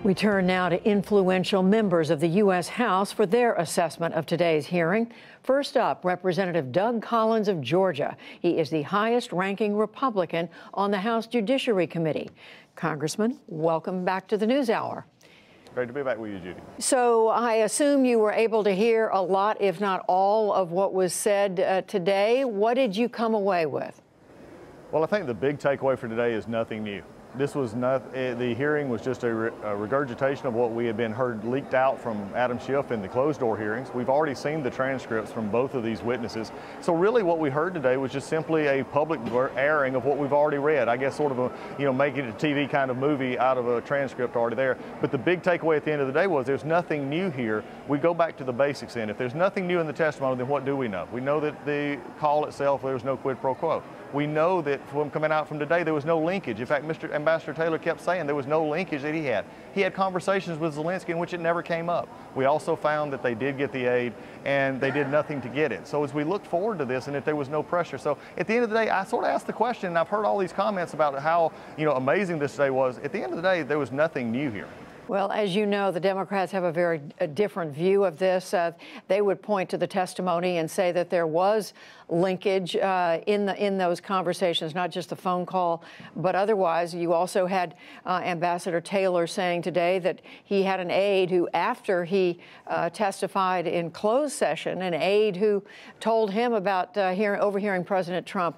We turn now to influential members of the U.S. House for their assessment of today's hearing. First up, Representative Doug Collins of Georgia. He is the highest-ranking Republican on the House Judiciary Committee. Congressman, welcome back to the NewsHour. Great to be back with you, Judy. So I assume you were able to hear a lot, if not all, of what was said today. What did you come away with? Well, I think the big takeaway for today is nothing new. This was not, the hearing was just a regurgitation of what we had been heard leaked out from Adam Schiff in the closed-door hearings. We've already seen the transcripts from both of these witnesses. So really what we heard today was just simply a public airing of what we've already read. I guess sort of a, making it a TV kind of movie out of a transcript already there. But the big takeaway at the end of the day was there's nothing new here. We go back to the basics then. If there's nothing new in the testimony, then what do we know? We know that the call itself, there was no quid pro quo. We know that from coming out from today, there was no linkage. In fact, Mr. Ambassador Taylor kept saying there was no linkage that he had. He had conversations with Zelensky in which it never came up. We also found that they did get the aid and they did nothing to get it. So as we look forward to this and that there was no pressure. So at the end of the day, I sort of asked the question, and I've heard all these comments about how amazing this day was. At the end of the day, there was nothing new here. Well, as you know, the Democrats have a very different view of this. They would point to the testimony and say that there was linkage in those conversations, not just the phone call, but otherwise. You also had Ambassador Taylor saying today that he had an aide who, after he testified in closed session, an aide who told him about overhearing President Trump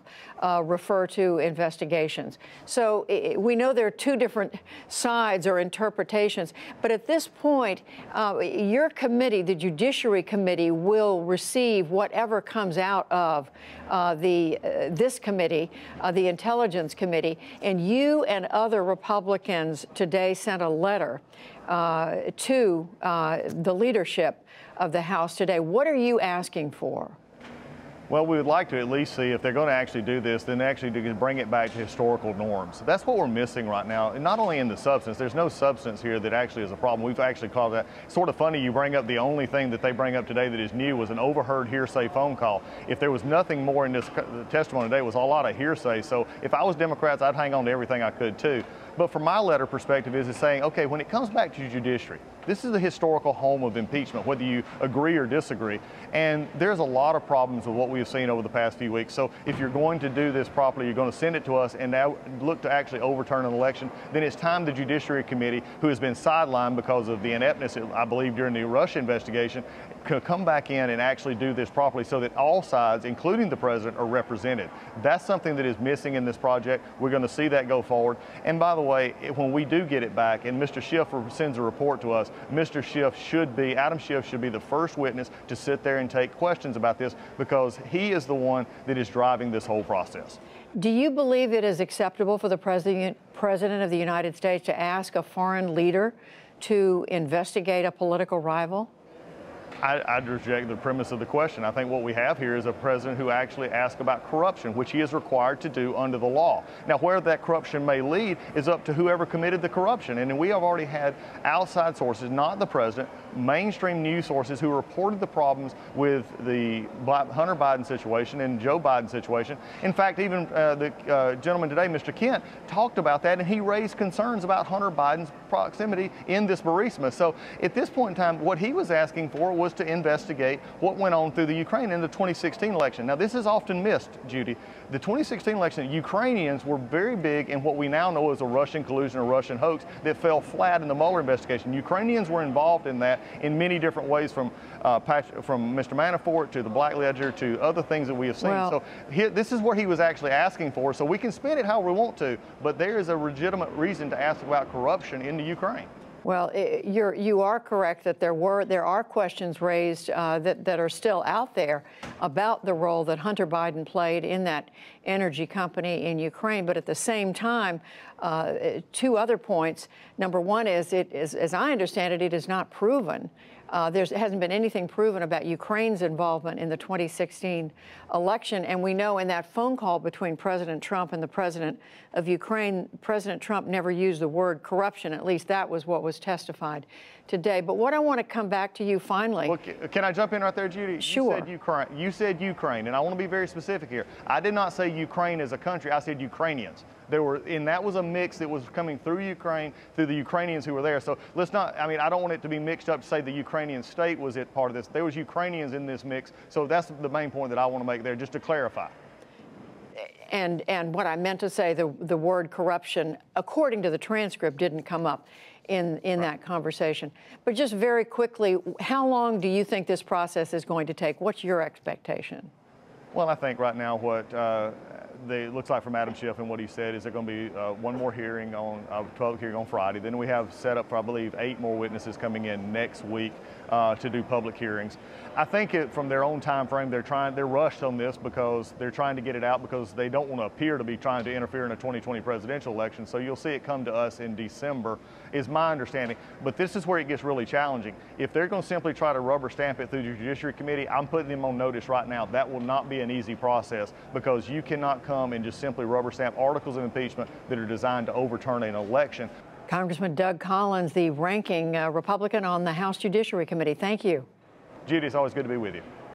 refer to investigations. So we know there are two different sides or interpretations. But at this point, your committee, the Judiciary Committee, will receive whatever comes out of this committee, the Intelligence Committee. And you and other Republicans today sent a letter to the leadership of the House today. What are you asking for? Well, we would like to at least see if they're going to actually do this, then actually bring it back to historical norms. That's what we're missing right now. And not only in the substance, there's no substance here that actually is a problem. We've actually called that sort of funny. You bring up the only thing that they bring up today that is new was an overheard hearsay phone call. If there was nothing more in this testimony today, it was a lot of hearsay. So if I was Democrats, I'd hang on to everything I could too. But from my letter perspective is saying, okay, when it comes back to judiciary, this is the historical home of impeachment, whether you agree or disagree. And there's a lot of problems with what we have seen over the past few weeks. So if you're going to do this properly, you're going to send it to us and now look to actually overturn an election, then it's time the Judiciary Committee, who has been sidelined because of the ineptness, I believe, during the Russia investigation, could come back in and actually do this properly so that all sides, including the president, are represented. That's something that is missing in this project. We're going to see that go forward. And by the way, when we do get it back and Mr. Schiff sends a report to us, Mr. Schiff Adam Schiff should be the first witness to sit there and take questions about this because he is the one that is driving this whole process. Do you believe it is acceptable for the President of the United States to ask a foreign leader to investigate a political rival? I'd reject the premise of the question. I think what we have here is a president who actually asks about corruption, which he is required to do under the law. Now, where that corruption may lead is up to whoever committed the corruption. And we have already had outside sources, not the president, mainstream news sources who reported the problems with the Hunter Biden situation and Joe Biden situation. In fact, even the gentleman today, Mr. Kent, talked about that, and he raised concerns about Hunter Biden's proximity in this Burisma. So at this point in time, what he was asking for was to investigate what went on through the Ukraine in the 2016 election. Now, this is often missed, Judy. The 2016 election, Ukrainians were very big in what we now know as a Russian collusion or Russian hoax that fell flat in the Mueller investigation. Ukrainians were involved in that in many different ways, from Mr. Manafort to the Black Ledger to other things that we have seen. Well, so this is what he was actually asking for. So we can spin it however we want to, but there is a legitimate reason to ask about corruption in the Ukraine. Well, you are correct that there are questions raised that are still out there about the role that Hunter Biden played in that energy company in Ukraine. But at the same time, two other points. Number one is, as I understand it, it is not proven. There hasn't been anything proven about Ukraine's involvement in the 2016 election. And we know in that phone call between President Trump and the president of Ukraine, President Trump never used the word corruption. At least that was what was testified today. But what I want to come back to you finally. Well, can I jump in right there, Judy? Sure. You said Ukraine, and I want to be very specific here. I did not say Ukraine as a country. I said Ukrainians. And that was a mix that was coming through Ukraine, through the Ukrainians who were there. So let's not, I mean, I don't want it to be mixed up to say the Ukrainian state was part of this. There was Ukrainians in this mix. So that's the main point that I want to make there, just to clarify. And what I meant to say, the word corruption, according to the transcript, didn't come up in that conversation. But just very quickly, how long do you think this process is going to take? What's your expectation? Well, I think right now what it looks like from Adam Schiff and what he said is there going to be one more hearing on public hearing on Friday. Then we have set up for, I believe, 8 more witnesses coming in next week to do public hearings. I think from their own time frame, they're rushed on this because they're trying to get it out because they don't want to appear to be trying to interfere in a 2020 presidential election. So you'll see it come to us in December, is my understanding. But this is where it gets really challenging. If they're going to simply try to rubber stamp it through the Judiciary Committee, I'm putting them on notice right now. That will not be an easy process because you cannot come and just simply rubber stamp articles of impeachment that are designed to overturn an election. Congressman Doug Collins, the ranking Republican on the House Judiciary Committee. Thank you. Judy, it's always good to be with you.